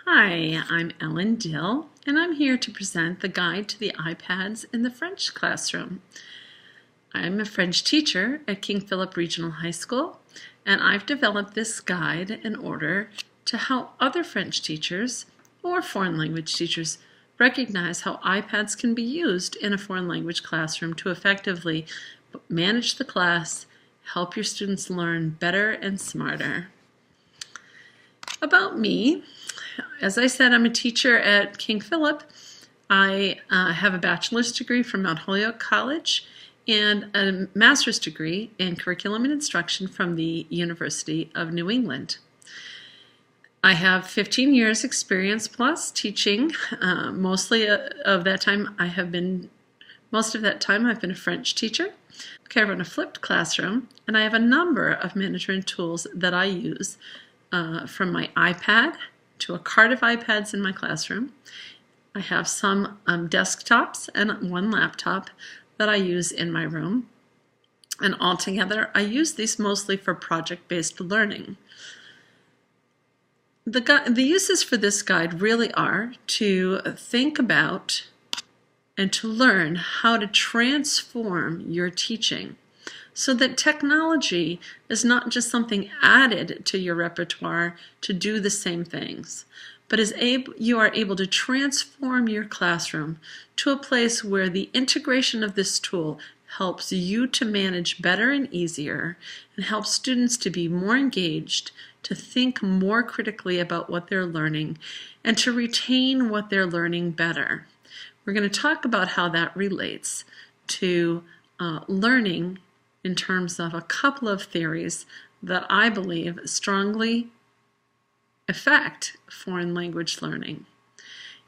Hi, I'm Ellen Dill, and I'm here to present the guide to the iPads in the French classroom. I'm a French teacher at King Philip Regional High School, and I've developed this guide in order to help other French teachers or foreign language teachers recognize how iPads can be used in a foreign language classroom to effectively manage the class, help your students learn better and smarter. About me, as I said, I'm a teacher at King Philip. I have a bachelor's degree from Mount Holyoke College and a master's degree in curriculum and instruction from the University of New England. I have 15 years experience plus teaching. Most of that time I've been a French teacher. I run a flipped classroom, and I have a number of management tools that I use from my iPad to a cart of iPads in my classroom. I have some desktops and one laptop that I use in my room. And altogether, I use these mostly for project-based learning. The uses for this guide really are to think about and to learn how to transform your teaching so that technology is not just something added to your repertoire to do the same things, but you are able to transform your classroom to a place where the integration of this tool helps you to manage better and easier and helps students to be more engaged, to think more critically about what they're learning, and to retain what they're learning better. We're going to talk about how that relates to learning in terms of a couple of theories that I believe strongly affect foreign language learning.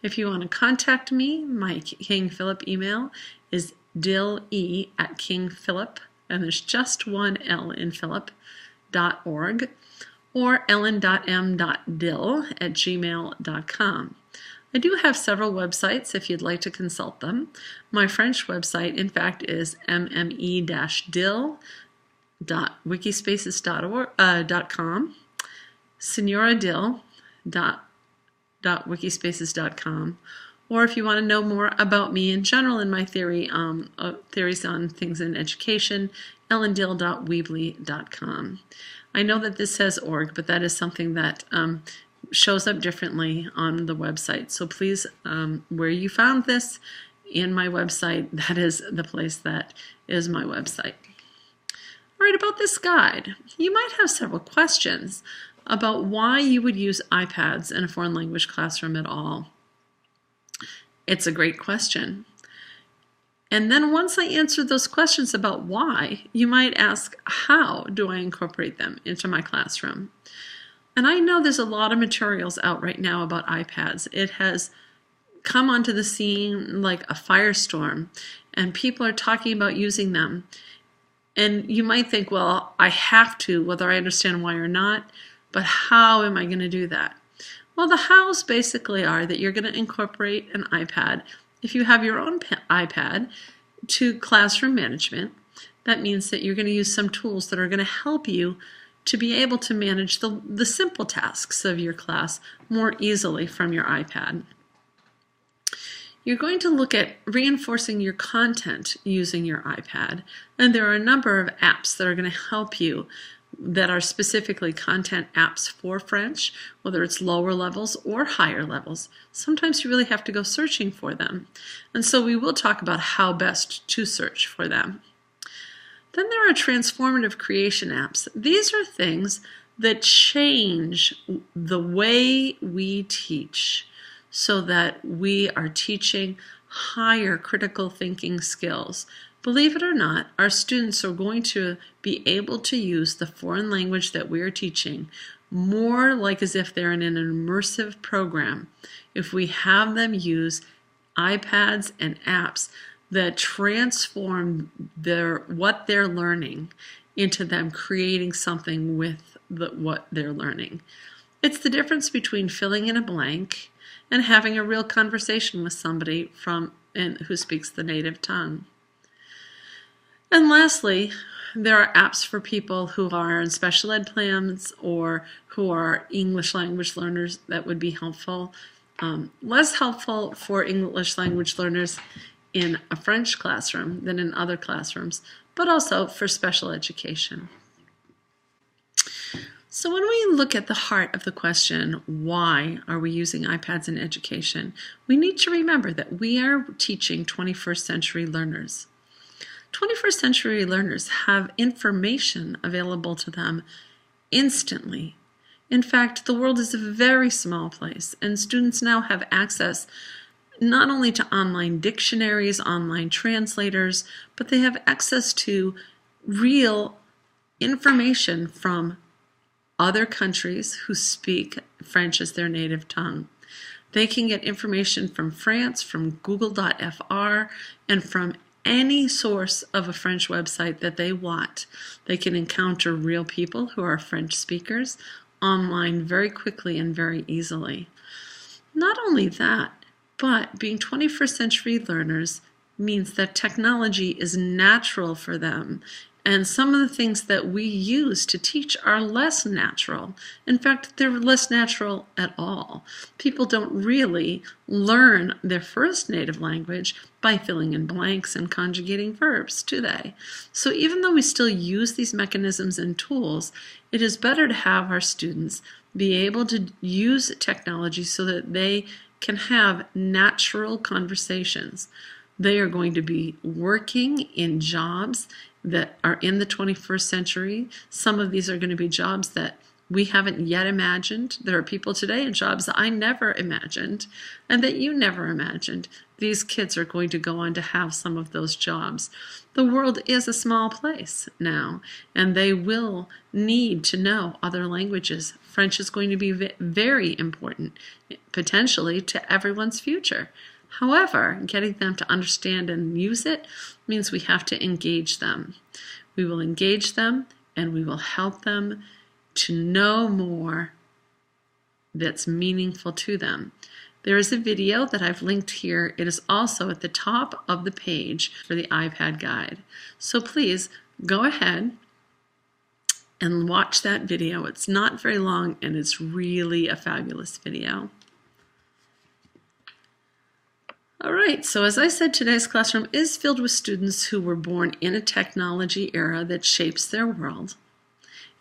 If you want to contact me, my King Philip email is dille@kingphilip, and there's just one L in Philip.org, or ellen.m.dill@gmail.com. I do have several websites if you'd like to consult them. My French website, in fact, is mme-dill.wikispaces.com, senoradill.wikispaces.com, or if you want to know more about me in general and my theories on things in education, ellendill.weebly.com. I know that this says org, but that is something that shows up differently on the website. So please, where you found this in my website, that is the place that is my website. All right, about this guide, you might have several questions about why you would use iPads in a foreign language classroom at all. It's a great question. And then once I answer those questions about why, you might ask, how do I incorporate them into my classroom? And I know there's a lot of materials out right now about iPads. It has come onto the scene like a firestorm, and people are talking about using them. And you might think, well, I have to, whether I understand why or not, but how am I going to do that? Well, the hows basically are that you're going to incorporate an iPad. If you have your own iPad to classroom management, that means that you're going to use some tools that are going to help you to be able to manage the simple tasks of your class more easily from your iPad. You're going to look at reinforcing your content using your iPad, and there are a number of apps that are going to help you that are specifically content apps for French, whether it's lower levels or higher levels. Sometimes you really have to go searching for them, and so we will talk about how best to search for them. Then there are transformative creation apps. These are things that change the way we teach so that we are teaching higher critical thinking skills. Believe it or not, our students are going to be able to use the foreign language that we are teaching more like as if they're in an immersive program if we have them use iPads and apps that transform what they're learning into them creating something with what they're learning. It's the difference between filling in a blank and having a real conversation with somebody who speaks the native tongue. And lastly, there are apps for people who are in special ed plans or who are English language learners that would be helpful. Less helpful for English language learners in a French classroom than in other classrooms, but also for special education. So when we look at the heart of the question, why are we using iPads in education, we need to remember that we are teaching 21st century learners. 21st century learners have information available to them instantly. In fact, the world is a very small place, and students now have access not only to online dictionaries, online translators, but they have access to real information from other countries who speak French as their native tongue. They can get information from France, from Google.fr, and from any source of a French website that they want. They can encounter real people who are French speakers online very quickly and very easily. Not only that, but being 21st century learners means that technology is natural for them, and some of the things that we use to teach are less natural. In fact, they're less natural at all. People don't really learn their first native language by filling in blanks and conjugating verbs, do they? So even though we still use these mechanisms and tools, it is better to have our students be able to use technology so that they can have natural conversations. They are going to be working in jobs that are in the 21st century. Some of these are going to be jobs that we haven't yet imagined. There are people today in jobs that I never imagined and that you never imagined. These kids are going to go on to have some of those jobs. The world is a small place now, and they will need to know other languages. French is going to be very important, potentially, to everyone's future. However, getting them to understand and use it means we have to engage them. We will engage them and we will help them to know more that's meaningful to them. There is a video that I've linked here. It is also at the top of the page for the iPad guide. So please go ahead and watch that video. It's not very long and it's really a fabulous video. All right, so as I said, today's classroom is filled with students who were born in a technology era that shapes their world.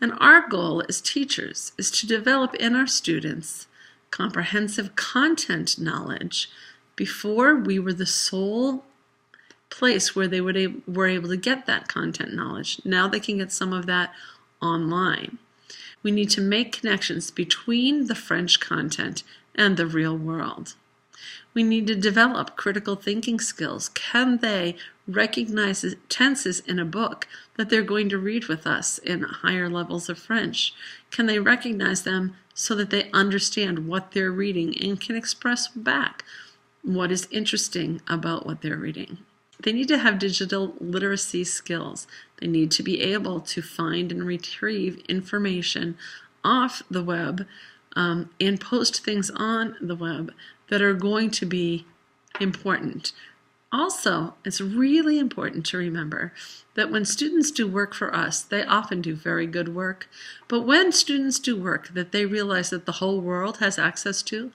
And our goal as teachers is to develop in our students comprehensive content knowledge before we were the sole place where they were able to get that content knowledge. Now they can get some of that online. We need to make connections between the French content and the real world. We need to develop critical thinking skills. Can they recognize tenses in a book that they're going to read with us in higher levels of French? Can they recognize them so that they understand what they're reading and can express back what is interesting about what they're reading? They need to have digital literacy skills. They need to be able to find and retrieve information off the web and post things on the web that are going to be important. Also, it's really important to remember that when students do work for us, they often do very good work. But when students do work that they realize that the whole world has access to,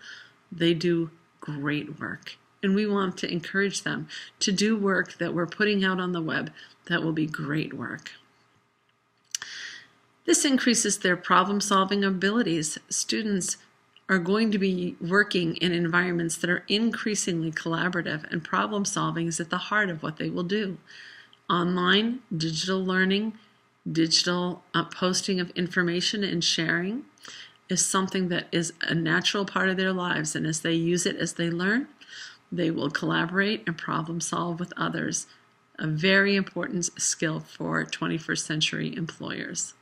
they do great work. And we want to encourage them to do work that we're putting out on the web that will be great work. This increases their problem-solving abilities. Students are going to be working in environments that are increasingly collaborative, and problem solving is at the heart of what they will do. Online, digital learning, digital posting of information and sharing is something that is a natural part of their lives, and as they use it, as they learn, they will collaborate and problem solve with others. A very important skill for 21st century employers.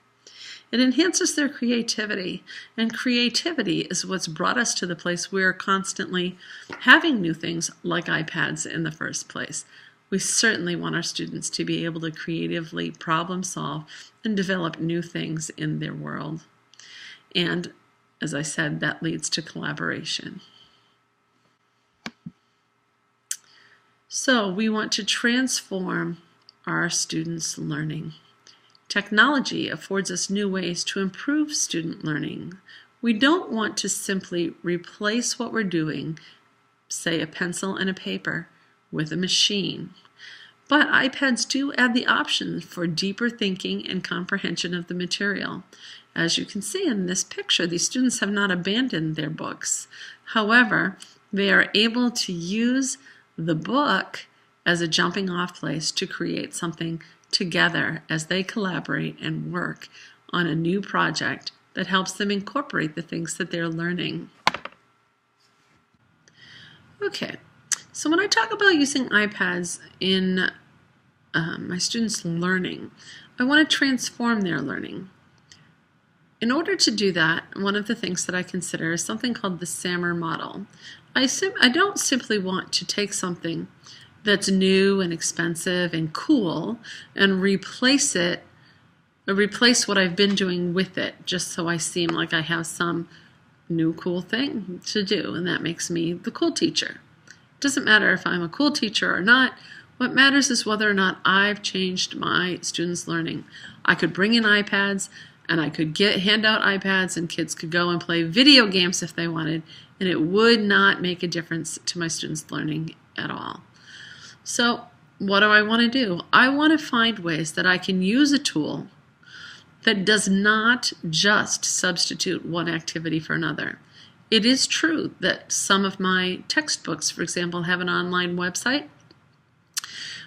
It enhances their creativity, and creativity is what's brought us to the place we're constantly having new things like iPads in the first place. We certainly want our students to be able to creatively problem solve and develop new things in their world. And as I said, that leads to collaboration. So we want to transform our students' learning. Technology affords us new ways to improve student learning. We don't want to simply replace what we're doing, say a pencil and a paper, with a machine. But iPads do add the option for deeper thinking and comprehension of the material. As you can see in this picture, these students have not abandoned their books. However, they are able to use the book as a jumping off place to create something together as they collaborate and work on a new project that helps them incorporate the things that they're learning. Okay, so when I talk about using iPads in my students' learning, I want to transform their learning. In order to do that, one of the things that I consider is something called the Sammer model. I don't simply want to take something that's new and expensive and cool and replace what I've been doing with it, just so I seem like I have some new cool thing to do, and that makes me the cool teacher. It doesn't matter if I'm a cool teacher or not. What matters is whether or not I've changed my students' learning. I could bring in iPads, and I could hand out iPads, and kids could go and play video games if they wanted, and it would not make a difference to my students' learning at all. So what do I want to do? I want to find ways that I can use a tool that does not just substitute one activity for another. It is true that some of my textbooks, for example, have an online website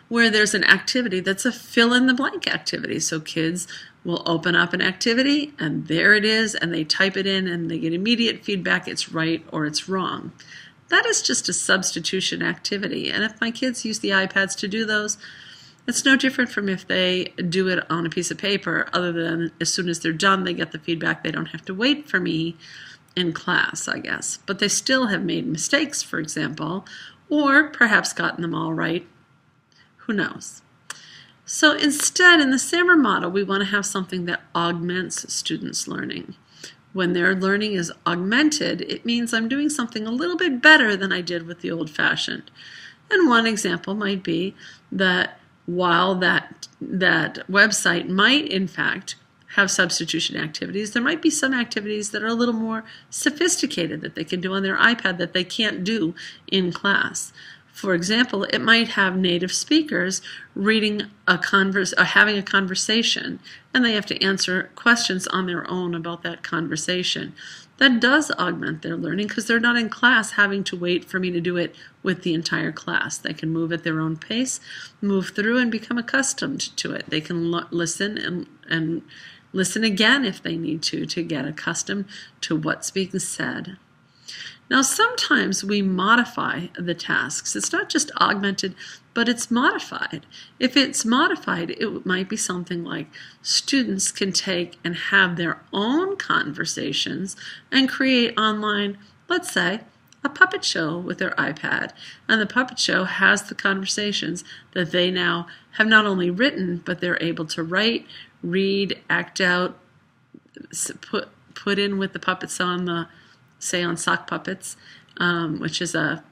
where there's an activity that's a fill-in-the-blank activity. So kids will open up an activity, and there it is, and they type it in, and they get immediate feedback it's right or it's wrong. That is just a substitution activity, and if my kids use the iPads to do those, it's no different from if they do it on a piece of paper, other than as soon as they're done, they get the feedback. They don't have to wait for me in class, I guess. But they still have made mistakes, for example, or perhaps gotten them all right. Who knows? So instead, in the Sammer model, we want to have something that augments students' learning. When their learning is augmented, it means I'm doing something a little bit better than I did with the old-fashioned. And one example might be that while that website might, in fact, have substitution activities, there might be some activities that are a little more sophisticated that they can do on their iPad that they can't do in class. For example, it might have native speakers reading having a conversation, and they have to answer questions on their own about that conversation. That does augment their learning because they're not in class having to wait for me to do it with the entire class. They can move at their own pace, move through, and become accustomed to it. They can listen and listen again if they need to get accustomed to what's being said. Now, sometimes we modify the tasks. It's not just augmented, but it's modified. If it's modified, it might be something like students can take and have their own conversations and create online, let's say, a puppet show with their iPad. And the puppet show has the conversations that they now have not only written, but they're able to write, read, act out, put in with the puppets on the on Sock Puppets, which is a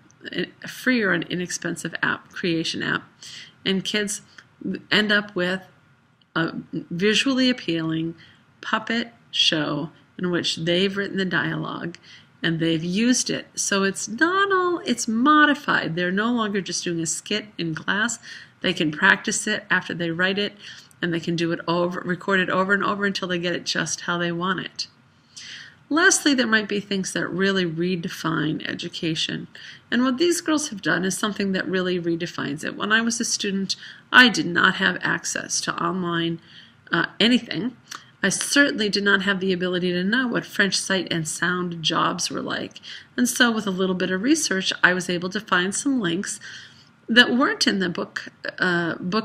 free or an inexpensive creation app. And kids end up with a visually appealing puppet show in which they've written the dialogue and they've used it. So it's modified. They're no longer just doing a skit in class. They can practice it after they write it, and they can do it record it over and over until they get it just how they want it. Lastly, there might be things that really redefine education. And what these girls have done is something that really redefines it. When I was a student, I did not have access to online anything. I certainly did not have the ability to know what French sight and sound jobs were like. And so with a little bit of research, I was able to find some links that weren't in the book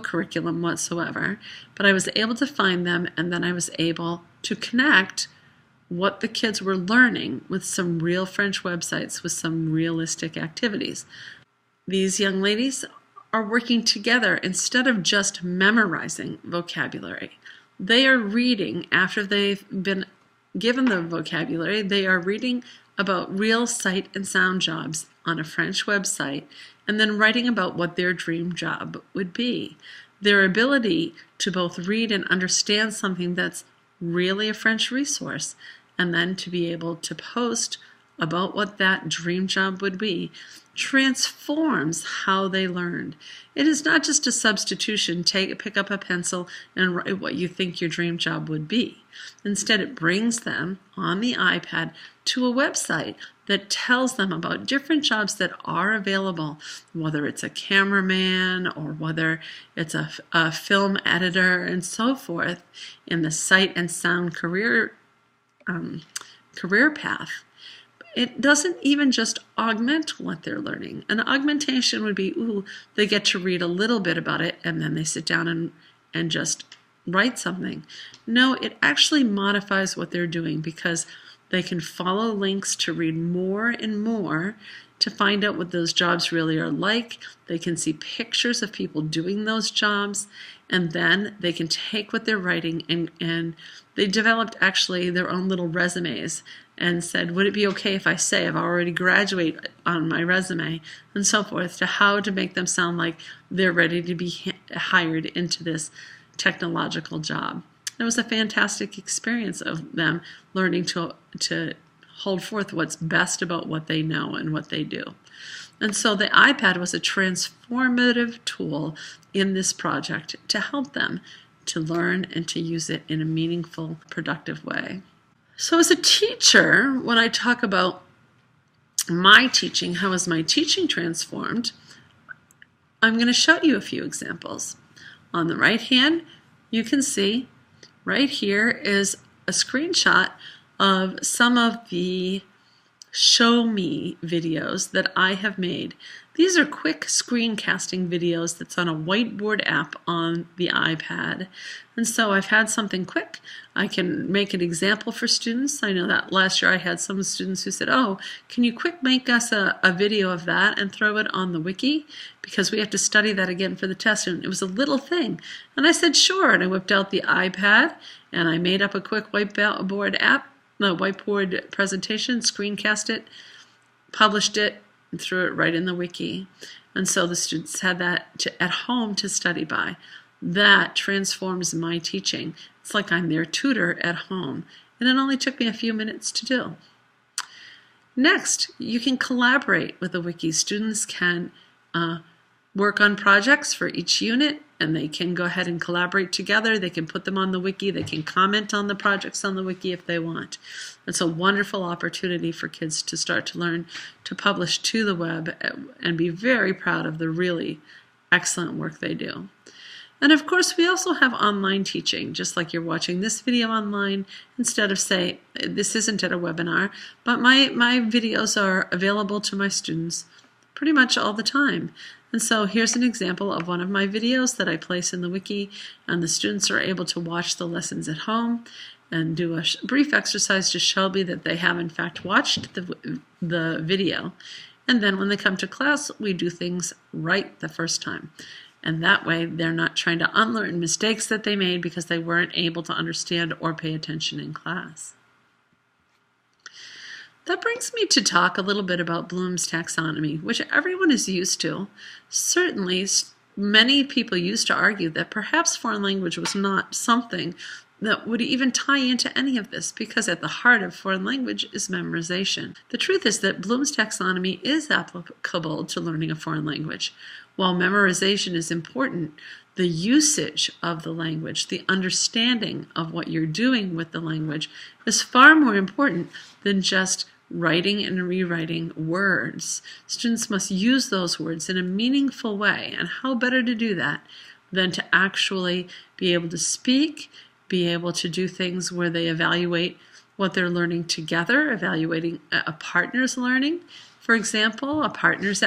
curriculum whatsoever, but I was able to find them, and then I was able to connect what the kids were learning with some real French websites with some realistic activities. These young ladies are working together instead of just memorizing vocabulary. They are reading after they've been given the vocabulary. They are reading about real sight and sound jobs on a French website and then writing about what their dream job would be. their ability to both read and understand something that's really a French resource, and then to be able to post about what that dream job would be, transforms how they learned. It is not just a substitution, pick up a pencil and write what you think your dream job would be. Instead, it brings them on the iPad to a website that tells them about different jobs that are available, whether it's a cameraman or whether it's a film editor and so forth in the sight and sound career path. It doesn't even just augment what they're learning. An augmentation would be, they get to read a little bit about it and then they sit down and just write something. No, it actually modifies what they're doing because they can follow links to read more and more to find out what those jobs really are like. They can see pictures of people doing those jobs, and then they can take what they're writing and they developed actually their own little resumes and said, would it be okay if I say I've already graduated on my resume and so forth, to how to make them sound like they're ready to be hired into this technological job. It was a fantastic experience of them learning to hold forth what's best about what they know and what they do. And so the iPad was a transformative tool in this project to help them to learn and to use it in a meaningful, productive way. So as a teacher, when I talk about my teaching, how is my teaching transformed, I'm going to show you a few examples. On the right hand, you can see right here is a screenshot of some of the Show Me videos that I have made. These are quick screencasting videos that's on a whiteboard app on the iPad. And so I've had something quick. I can make an example for students. I know that last year I had some students who said, can you quick make us a video of that and throw it on the wiki? Because we have to study that again for the test. And it was a little thing. And I said, sure. And I whipped out the iPad and I made up a quick whiteboard presentation, screencast it, published it, and threw it right in the wiki. And so the students had that at home to study by. That transforms my teaching. It's like I'm their tutor at home. And it only took me a few minutes to do. Next, you can collaborate with the wiki. Students can work on projects for each unit, and they can go ahead and collaborate together. They can put them on the wiki. They can comment on the projects on the wiki if they want. It's a wonderful opportunity for kids to start to learn to publish to the web and be very proud of the really excellent work they do. And of course, we also have online teaching, just like you're watching this video online. Instead of say, this isn't at a webinar, but my videos are available to my students pretty much all the time. And so here's an example of one of my videos that I place in the wiki, and the students are able to watch the lessons at home and do a brief exercise to show me that they have in fact watched the video. And then when they come to class, we do things right the first time. And that way they're not trying to unlearn mistakes that they made because they weren't able to understand or pay attention in class. That brings me to talk a little bit about Bloom's taxonomy, which everyone is used to. Certainly, many people used to argue that perhaps foreign language was not something that would even tie into any of this, because at the heart of foreign language is memorization. The truth is that Bloom's taxonomy is applicable to learning a foreign language. While memorization is important, the usage of the language, the understanding of what you're doing with the language is far more important than just writing and rewriting words. Students must use those words in a meaningful way, and how better to do that than to actually be able to speak, be able to do things where they evaluate what they're learning together, evaluating a partner's learning. For example, a partner's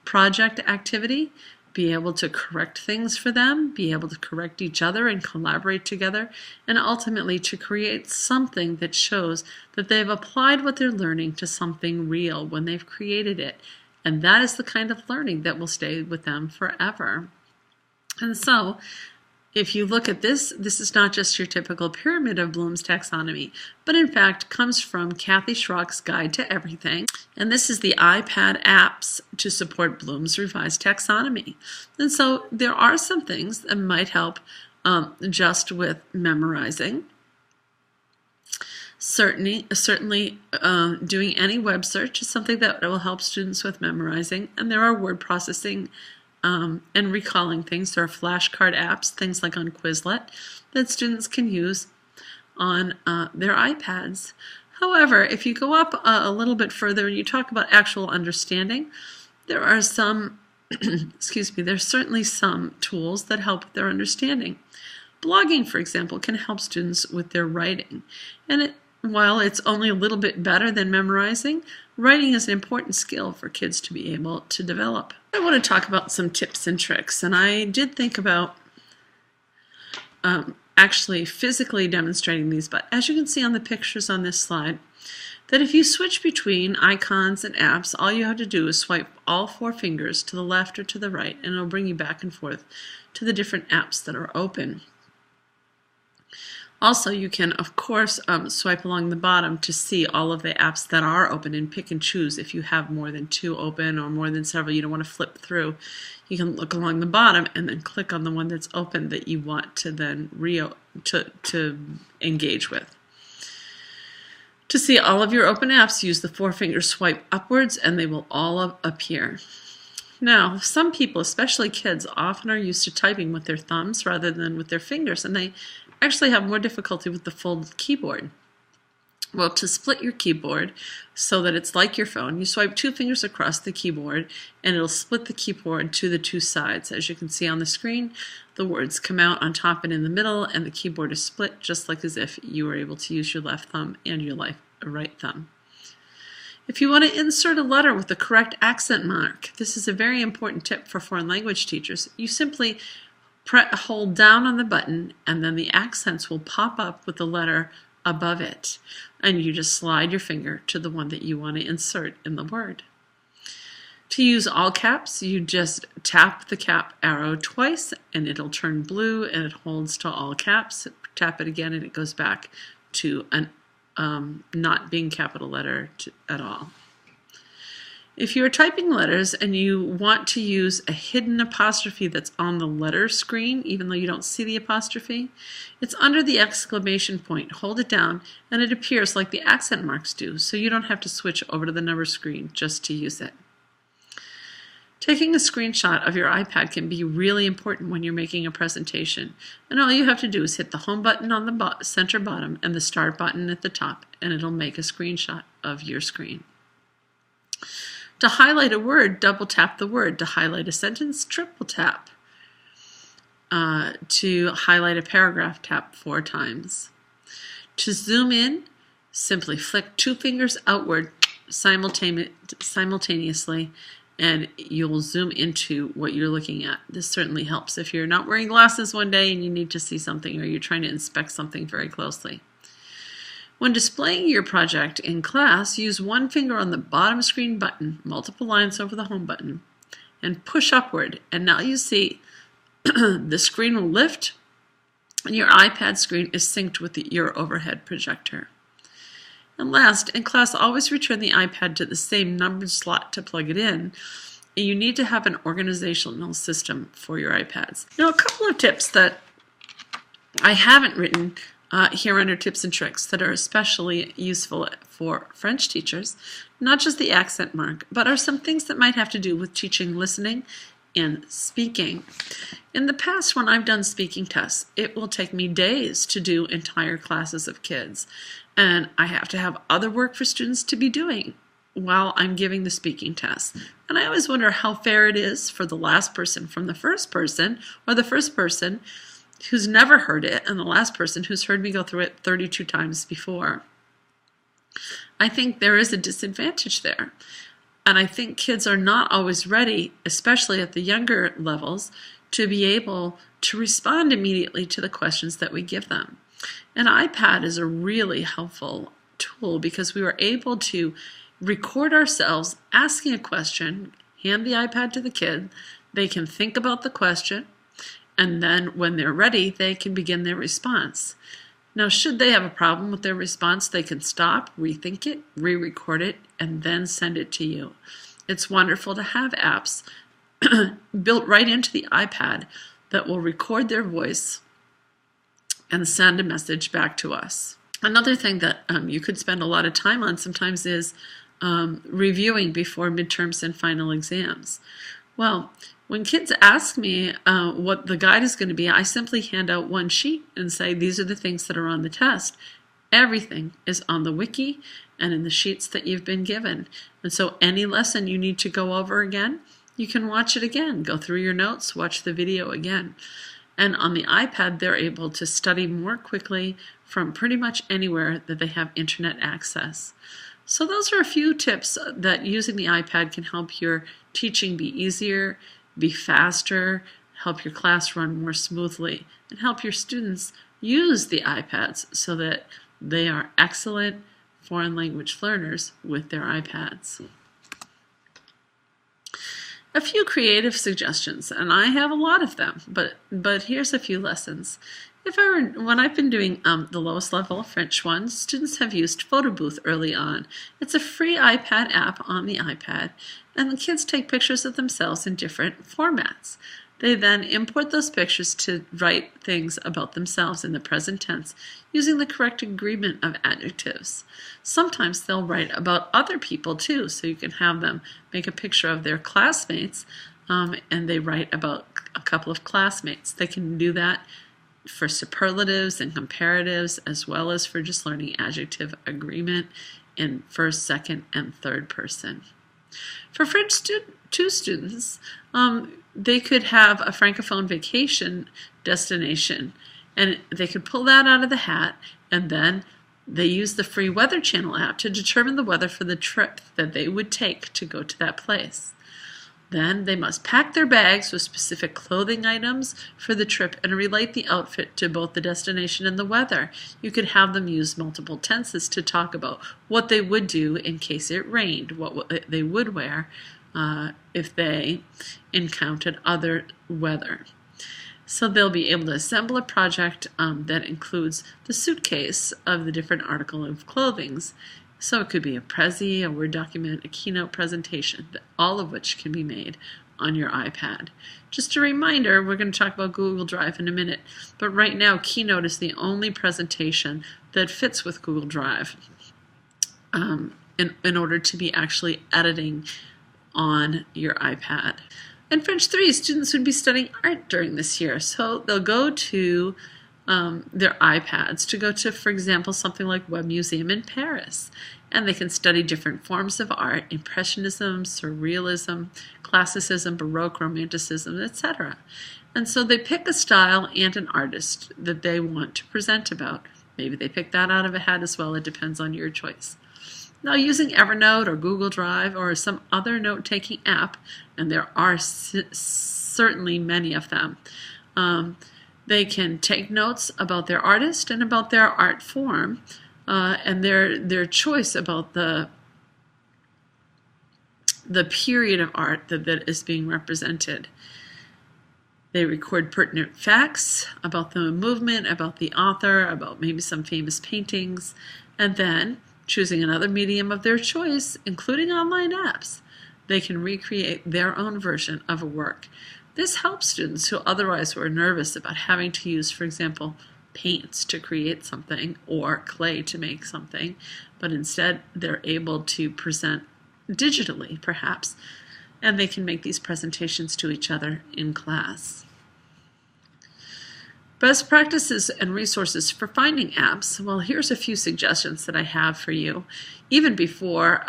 project activity, be able to correct things for them, be able to correct each other and collaborate together, and ultimately to create something that shows that they've applied what they're learning to something real when they've created it. And that is the kind of learning that will stay with them forever. And so if you look at this, this is not just your typical pyramid of Bloom's taxonomy, but in fact comes from Kathy Schrock's Guide to Everything. And this is the iPad apps to support Bloom's revised taxonomy. And so there are some things that might help just with memorizing. Certainly doing any web search is something that will help students with memorizing. And there are word processing and recalling things. There are flashcard apps, things like on Quizlet, that students can use on their iPads. However, if you go up a little bit further and you talk about actual understanding, there are some, excuse me, there's certainly some tools that help with their understanding. Blogging, for example, can help students with their writing. And while it's only a little bit better than memorizing, writing is an important skill for kids to be able to develop. I want to talk about some tips and tricks, and I did think about actually physically demonstrating these, but as you can see on the pictures on this slide, that if you switch between icons and apps, all you have to do is swipe all 4 fingers to the left or to the right, and it'll bring you back and forth to the different apps that are open. Also, you can, of course, swipe along the bottom to see all of the apps that are open and pick and choose. If you have more than 2 open or more than several, you don't want to flip through, you can look along the bottom and then click on the one that's open that you want to then to engage with. To see all of your open apps, use the 4-finger swipe upwards and they will all appear. Now, some people, especially kids, often are used to typing with their thumbs rather than with their fingers, and they actually have more difficulty with the folded keyboard. Well, to split your keyboard so that it's like your phone, you swipe 2 fingers across the keyboard and it'll split the keyboard to the 2 sides. As you can see on the screen, the words come out on top and in the middle, and the keyboard is split just like as if you were able to use your left thumb and your right thumb. If you want to insert a letter with the correct accent mark, this is a very important tip for foreign language teachers. You simply hold down on the button and then the accents will pop up with the letter above it, and you just slide your finger to the one that you want to insert in the word. To use all caps, you just tap the cap arrow twice and it'll turn blue and it holds to all caps. Tap it again and it goes back to an not being capital letter at all. If you're typing letters and you want to use a hidden apostrophe that's on the letter screen, even though you don't see the apostrophe, it's under the exclamation point. Hold it down and it appears like the accent marks do, so you don't have to switch over to the number screen just to use it. Taking a screenshot of your iPad can be really important when you're making a presentation, and all you have to do is hit the home button on the center bottom and the start button at the top, and it'll make a screenshot of your screen. To highlight a word, double tap the word. To highlight a sentence, triple tap. To highlight a paragraph, tap 4 times. To zoom in, simply flick 2 fingers outward simultaneously, and you'll zoom into what you're looking at. This certainly helps if you're not wearing glasses one day and you need to see something, or you're trying to inspect something very closely. When displaying your project in class, use 1 finger on the bottom screen button, multiple lines over the home button, and push upward. And now you see the screen will lift and your iPad screen is synced with your overhead projector. And last, in class, always return the iPad to the same numbered slot to plug it in. And you need to have an organizational system for your iPads. Now, a couple of tips that I haven't written here under tips and tricks that are especially useful for French teachers, not just the accent mark, but are some things that might have to do with teaching listening and speaking. In the past, when I've done speaking tests, it will take me days to do entire classes of kids, and I have to have other work for students to be doing while I'm giving the speaking test. And I always wonder how fair it is for the last person from the first person, or the first person who's never heard it and the last person who's heard me go through it 32 times before. I think there is a disadvantage there. And I think kids are not always ready, especially at the younger levels, to be able to respond immediately to the questions that we give them. An iPad is a really helpful tool because we were able to record ourselves asking a question, hand the iPad to the kid, they can think about the question, And then when they're ready, they can begin their response. Now, should they have a problem with their response, they can stop, rethink it, re-record it, and then send it to you. It's wonderful to have apps built right into the iPad that will record their voice and send a message back to us. Another thing that you could spend a lot of time on sometimes is reviewing before midterms and final exams. Well, when kids ask me what the guide is going to be, I simply hand out one sheet and say, these are the things that are on the test. Everything is on the wiki and in the sheets that you've been given. And so any lesson you need to go over again, you can watch it again, go through your notes, watch the video again. And on the iPad, they're able to study more quickly from pretty much anywhere that they have internet access. So those are a few tips that using the iPad can help your teaching be easier, be faster, help your class run more smoothly, and help your students use the iPads so that they are excellent foreign language learners with their iPads. A few creative suggestions, and I have a lot of them, but here's a few lessons. When I've been doing the lowest level French one, students have used Photo Booth early on. It's a free iPad app on the iPad, and the kids take pictures of themselves in different formats. They then import those pictures to write things about themselves in the present tense using the correct agreement of adjectives. Sometimes they'll write about other people too, so you can have them make a picture of their classmates and they write about a couple of classmates. They can do that for superlatives and comparatives as well as for just learning adjective agreement in first, second, and third person. For French 2 students, they could have a Francophone vacation destination, and they could pull that out of the hat, and then they use the free Weather Channel app to determine the weather for the trip that they would take to go to that place. Then they must pack their bags with specific clothing items for the trip and relate the outfit to both the destination and the weather. You could have them use multiple tenses to talk about what they would do in case it rained, what they would wear if they encountered other weather. So they'll be able to assemble a project that includes the suitcase of the different article of clothing. So it could be a Prezi, a Word document, a keynote presentation, all of which can be made on your iPad. Just a reminder, we're going to talk about Google Drive in a minute, but right now Keynote is the only presentation that fits with Google Drive in order to be actually editing on your iPad. In French 3, students would be studying art during this year, so they'll go to their iPads to go to, for example, something like Web Museum in Paris. And they can study different forms of art, Impressionism, Surrealism, Classicism, Baroque, Romanticism, etc. And so they pick a style and an artist that they want to present about. Maybe they pick that out of a hat as well. It depends on your choice. Now, using Evernote or Google Drive or some other note-taking app, and there are certainly many of them, they can take notes about their artist and about their art form and their choice about the period of art that is being represented. They record pertinent facts about the movement, about the author, about maybe some famous paintings, and then, choosing another medium of their choice, including online apps, they can recreate their own version of a work. This helps students who otherwise were nervous about having to use, for example, paints to create something or clay to make something, but instead they're able to present digitally, perhaps, and they can make these presentations to each other in class. Best practices and resources for finding apps. Well, here's a few suggestions that I have for you. Even before,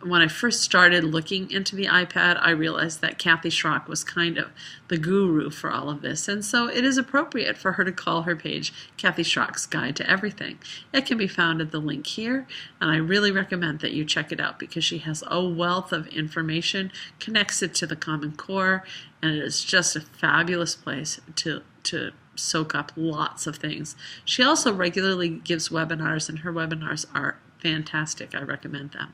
when I first started looking into the iPad, I realized that Kathy Schrock was kind of the guru for all of this. And so it is appropriate for her to call her page Kathy Schrock's Guide to Everything. It can be found at the link here, and I really recommend that you check it out because she has a wealth of information, connects it to the Common Core, and it is just a fabulous place to soak up lots of things. She also regularly gives webinars, and her webinars are fantastic. I recommend them.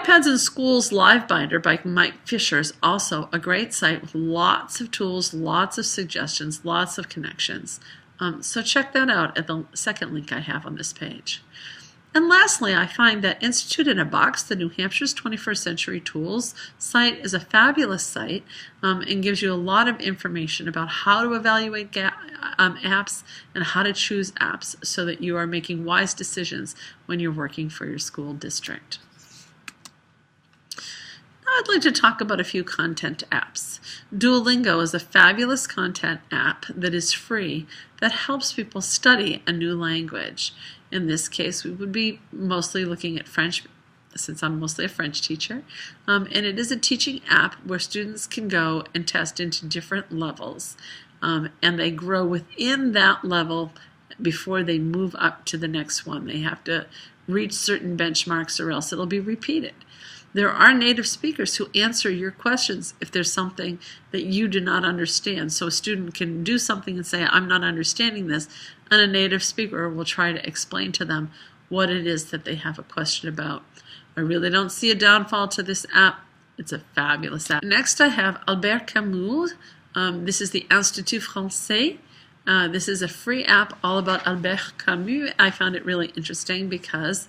iPads in Schools Live Binder by Mike Fisher is also a great site with lots of tools, lots of suggestions, lots of connections. So check that out at the second link I have on this page. And lastly, I find that Institute in a Box, the New Hampshire's 21st Century Tools site, is a fabulous site and gives you a lot of information about how to evaluate apps and how to choose apps so that you are making wise decisions when you're working for your school district. I'd like to talk about a few content apps. Duolingo is a fabulous content app that is free that helps people study a new language. In this case, we would be mostly looking at French, since I'm mostly a French teacher. And it is a teaching app where students can go and test into different levels. And they grow within that level before they move up to the next one. They have to reach certain benchmarks or else it'll be repeated. There are native speakers who answer your questions if there's something that you do not understand. So a student can do something and say, I'm not understanding this, and a native speaker will try to explain to them what it is that they have a question about. I really don't see a downfall to this app. It's a fabulous app. Next I have Albert Camus. This is the Institut Français. This is a free app all about Albert Camus. I found it really interesting because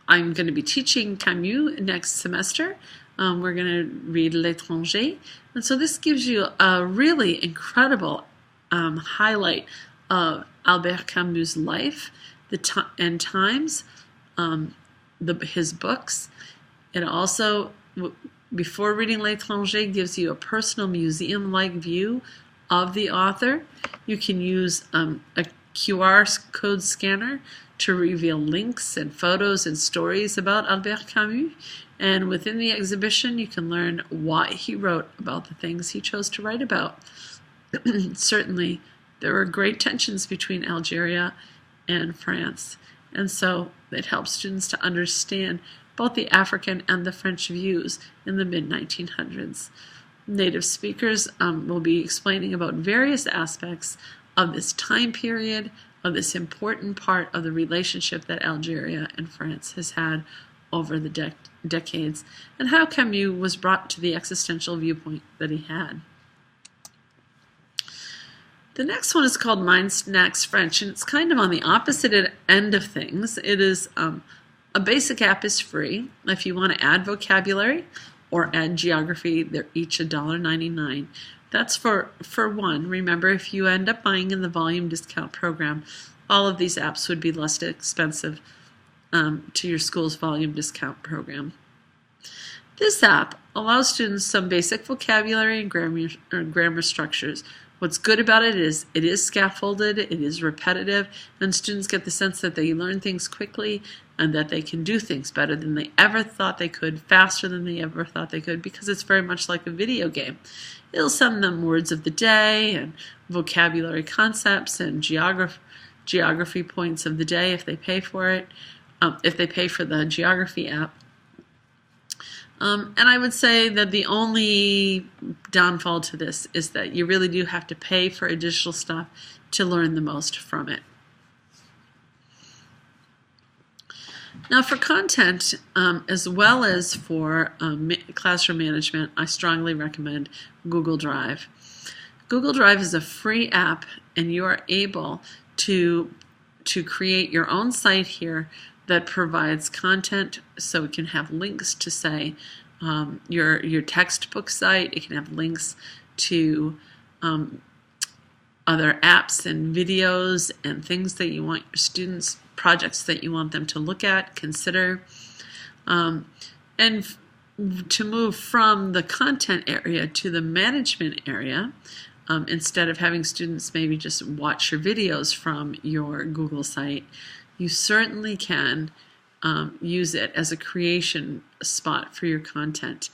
I'm going to be teaching Camus next semester. We're going to read L'Étranger. And so this gives you a really incredible highlight of Albert Camus' life and times, his books. It also, before reading L'Étranger, gives you a personal museum-like view of the author. You can use a QR code scanner to reveal links and photos and stories about Albert Camus. And within the exhibition, you can learn why he wrote about the things he chose to write about. Certainly, there were great tensions between Algeria and France. And so it helps students to understand both the African and the French views in the mid-1900s. Native speakers will be explaining about various aspects of this time period, of this important part of the relationship that Algeria and France has had over the decades, and how Camus was brought to the existential viewpoint that he had. The next one is called Mind Snacks French, and it's kind of on the opposite end of things. It is a basic app is free. If you want to add vocabulary or add geography, they're each $1.99. That's for one. Remember, if you end up buying in the volume discount program, all of these apps would be less expensive to your school's volume discount program. This app allows students some basic vocabulary and grammar structures. What's good about it is scaffolded, it is repetitive, and students get the sense that they learn things quickly and that they can do things better than they ever thought they could, faster than they ever thought they could, because it's very much like a video game. It'll send them words of the day and vocabulary concepts and geography points of the day if they pay for it, if they pay for the geography app. And I would say that the only downfall to this is that you really do have to pay for additional stuff to learn the most from it. Now for content, as well as for classroom management, I strongly recommend Google Drive. Google Drive is a free app, and you are able to create your own site here that provides content, so it can have links to, say, your textbook site. It can have links to other apps and videos and things that you want your students, projects that you want them to look at, consider. And to move from the content area to the management area, instead of having students maybe just watch your videos from your Google site, you certainly can use it as a creation spot for your content.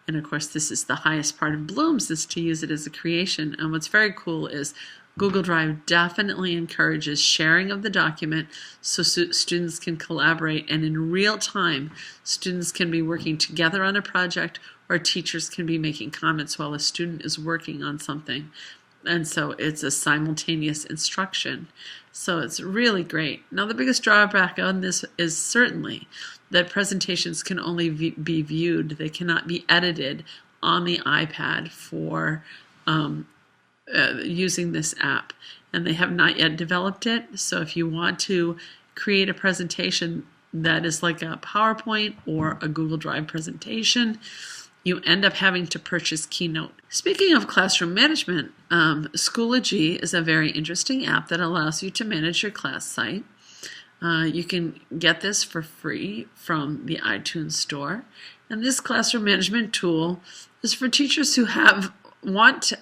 And of course, this is the highest part of Bloom's, is to use it as a creation. And what's very cool is Google Drive definitely encourages sharing of the document so students can collaborate, and in real time, students can be working together on a project, or teachers can be making comments while a student is working on something. And so it's a simultaneous instruction. So it's really great. Now the biggest drawback on this is certainly that presentations can only be viewed. They cannot be edited on the iPad for using this app. And they have not yet developed it. So if you want to create a presentation that is like a PowerPoint or a Google Drive presentation, you end up having to purchase Keynote. Speaking of classroom management, Schoology is a very interesting app that allows you to manage your class site. You can get this for free from the iTunes Store. And this classroom management tool is for teachers who want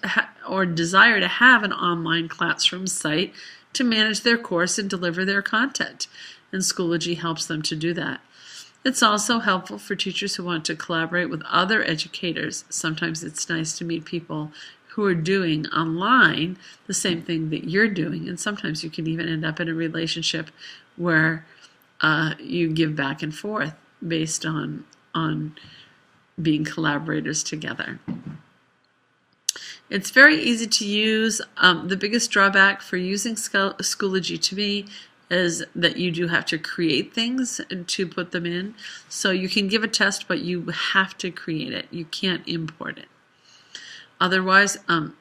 or desire to have an online classroom site to manage their course and deliver their content. And Schoology helps them to do that. It's also helpful for teachers who want to collaborate with other educators. Sometimes it's nice to meet people who are doing online the same thing that you're doing, and sometimes you can even end up in a relationship where you give back and forth based on being collaborators together. It's very easy to use. The biggest drawback for using Schoology to me is that you do have to create things to put them in. So you can give a test, but you have to create it. You can't import it. Otherwise,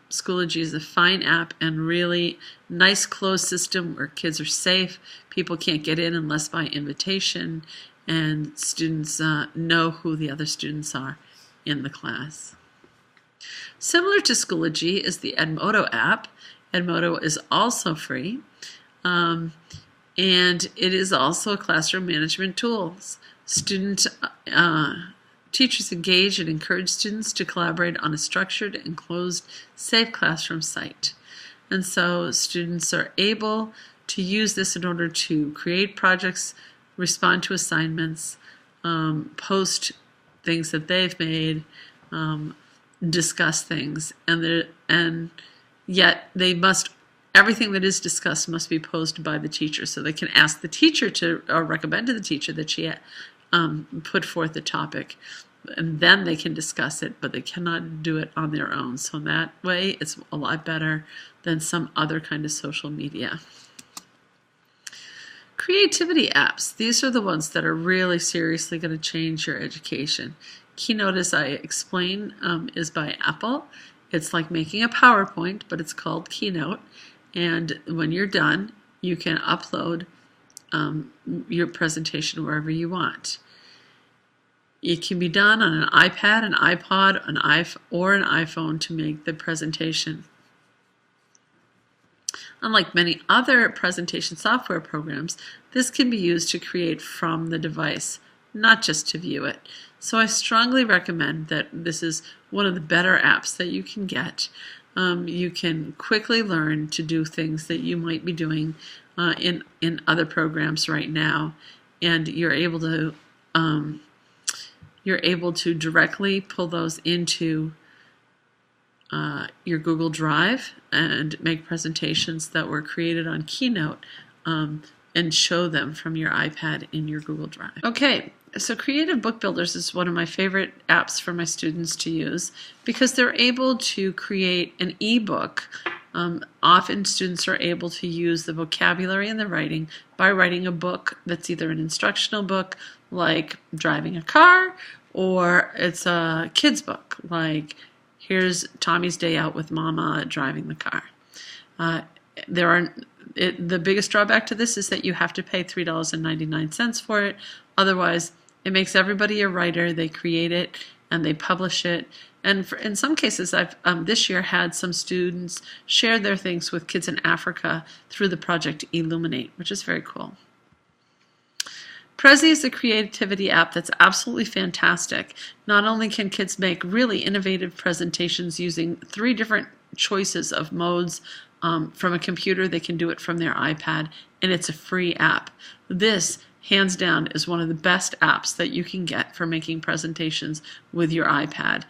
Schoology is a fine app and really nice closed system where kids are safe. People can't get in unless by invitation, and students know who the other students are in the class. Similar to Schoology is the Edmodo app. Edmodo is also free. And it is also a classroom management tool. Teachers engage and encourage students to collaborate on a structured, enclosed, safe classroom site. And so students are able to use this in order to create projects, respond to assignments, post things that they've made, discuss things, and yet they must. Everything that is discussed must be posted by the teacher, so they can ask the teacher to, or recommend to the teacher that she put forth the topic, and then they can discuss it, but they cannot do it on their own. So in that way, it's a lot better than some other kind of social media. Creativity apps. These are the ones that are really seriously going to change your education. Keynote, as I explained, is by Apple. It's like making a PowerPoint, but it's called Keynote. And when you're done, you can upload your presentation wherever you want. It can be done on an iPad, an iPod, or an iPhone to make the presentation. Unlike many other presentation software programs, this can be used to create from the device, not just to view it. So I strongly recommend that this is one of the better apps that you can get. You can quickly learn to do things that you might be doing in other programs right now, and you're able to directly pull those into your Google Drive and make presentations that were created on Keynote and show them from your iPad in your Google Drive. Okay. So Creative Book Builders is one of my favorite apps for my students to use because they're able to create an ebook. Often students are able to use the vocabulary and the writing by writing a book that's either an instructional book like driving a car, or it's a kid's book like here's Tommy's day out with Mama driving the car. The biggest drawback to this is that you have to pay $3.99 for it. Otherwise, it makes everybody a writer. They create it and they publish it. And in some cases, I've this year had some students share their things with kids in Africa through the project Illuminate, which is very cool. Prezi is a creativity app that's absolutely fantastic. Not only can kids make really innovative presentations using 3 different choices of modes from a computer, they can do it from their iPad, and it's a free app. This, hands down, is one of the best apps that you can get for making presentations with your iPad.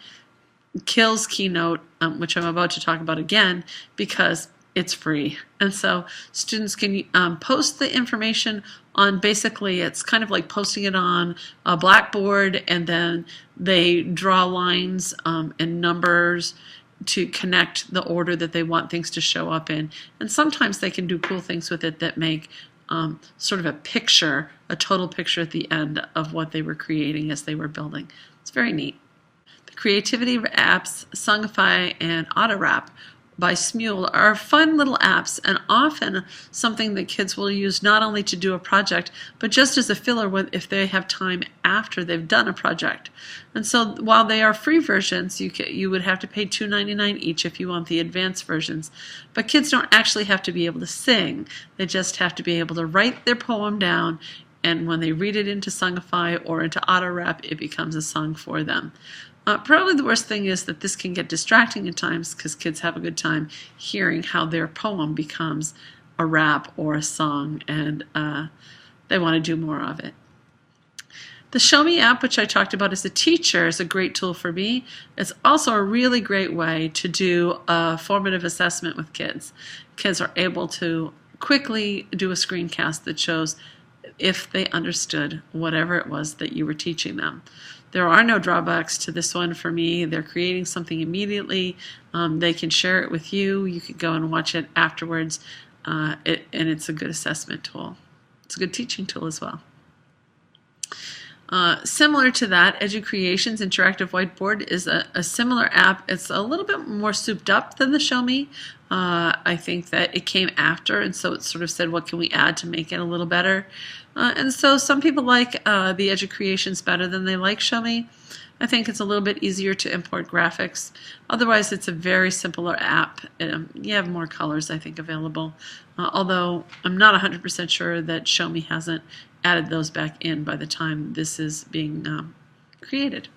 Kills Keynote, which I'm about to talk about again, because it's free. And so students can post the information on, basically it's kind of like posting it on a blackboard, and then they draw lines and numbers to connect the order that they want things to show up in. And sometimes they can do cool things with it that make sort of a picture, a total picture at the end of what they were creating as they were building. It's very neat. The Creativity apps, Songify and AutoWrap by Smule are fun little apps, and often something that kids will use not only to do a project, but just as a filler if they have time after they've done a project. And so while they are free versions, you would have to pay $2.99 each if you want the advanced versions. But kids don't actually have to be able to sing. They just have to be able to write their poem down, and when they read it into Songify or into AutoWrap, it becomes a song for them. Probably the worst thing is that this can get distracting at times because kids have a good time hearing how their poem becomes a rap or a song, and they want to do more of it. The Show Me app, which I talked about as a teacher, is a great tool for me. It's also a really great way to do a formative assessment with kids. Kids are able to quickly do a screencast that shows if they understood whatever it was that you were teaching them. There are no drawbacks to this one for me. They're creating something immediately. They can share it with you. You can go and watch it afterwards, and it's a good assessment tool. It's a good teaching tool as well. Similar to that, EduCreation's Interactive Whiteboard is a similar app. It's a little bit more souped up than the Show Me. I think that it came after, and so it sort of said, what can we add to make it a little better? And so some people like the EduCreations better than they like Show Me. I think it's a little bit easier to import graphics. Otherwise, it's a very simpler app. You have more colors, I think, available. Although I'm not 100% sure that Show Me hasn't added those back in by the time this is being created.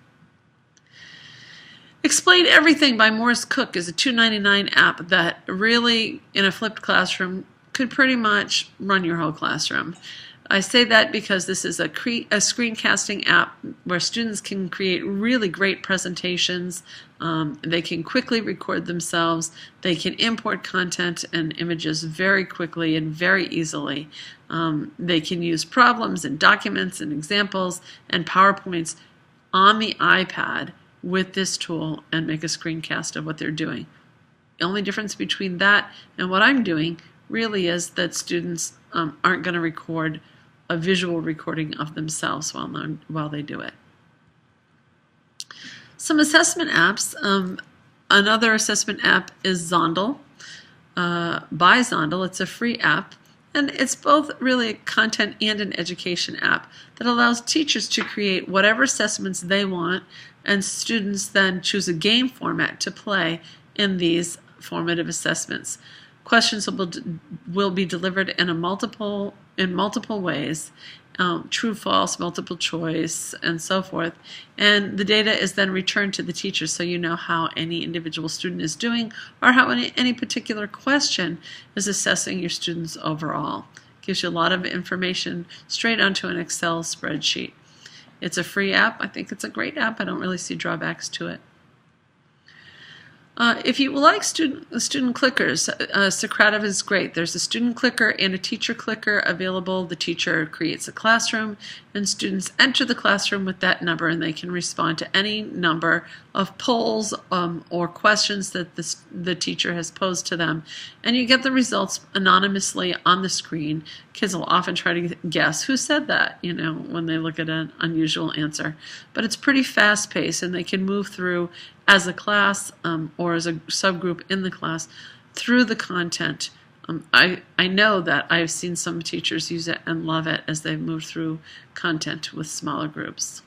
Explain Everything by Morris Cook is a $2.99 app that really, in a flipped classroom, could pretty much run your whole classroom. I say that because this is a screencasting app where students can create really great presentations. They can quickly record themselves. They can import content and images very quickly and very easily. They can use problems and documents and examples and PowerPoints on the iPad with this tool and make a screencast of what they're doing. The only difference between that and what I'm doing really is that students aren't going to record a visual recording of themselves while they do it. Some assessment apps. Another assessment app is Zondle by Zondle. It's a free app, and it's both really a content and an education app that allows teachers to create whatever assessments they want, and students then choose a game format to play in these formative assessments. Questions will be delivered in multiple ways, true, false, multiple choice, and so forth. And the data is then returned to the teacher, so you know how any individual student is doing or how any particular question is assessing your students overall. Gives you a lot of information straight onto an Excel spreadsheet. It's a free app. I think it's a great app. I don't really see drawbacks to it. If you like student clickers, Socrative is great. There's a student clicker and a teacher clicker available. The teacher creates a classroom, and students enter the classroom with that number, and they can respond to any number of polls or questions that the teacher has posed to them. And you get the results anonymously on the screen. Kids will often try to guess who said that, when they look at an unusual answer. But it's pretty fast-paced, and they can move through as a class or as a subgroup in the class through the content. I know that I've seen some teachers use it and love it as they've moved through content with smaller groups.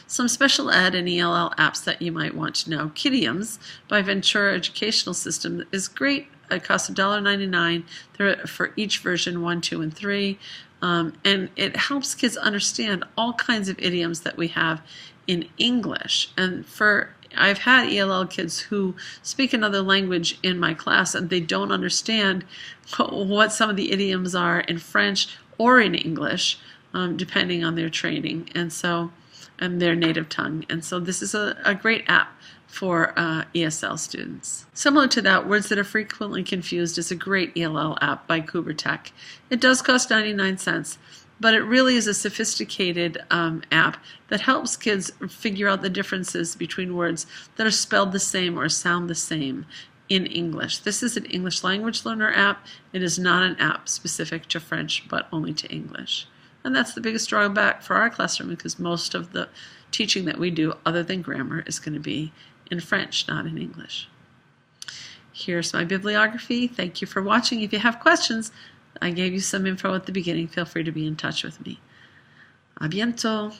Some special ed and ELL apps that you might want to know. Kiddiums by Ventura Educational System is great. It costs $1.99. They're for each version 1, 2, and 3. And it helps kids understand all kinds of idioms that we have in English. And I've had ELL kids who speak another language in my class, and they don't understand what some of the idioms are in French or in English, depending on their training and their native tongue. And so this is a great app for ESL students. Similar to that, Words That Are Frequently Confused is a great ELL app by Kubertech. It does cost 99 cents, but it really is a sophisticated app that helps kids figure out the differences between words that are spelled the same or sound the same in English. This is an English language learner app. It is not an app specific to French, but only to English. And that's the biggest drawback for our classroom, because most of the teaching that we do, other than grammar, is going to be in French, not in English. Here's my bibliography. Thank you for watching. If you have questions, I gave you some info at the beginning. Feel free to be in touch with me. A bientôt.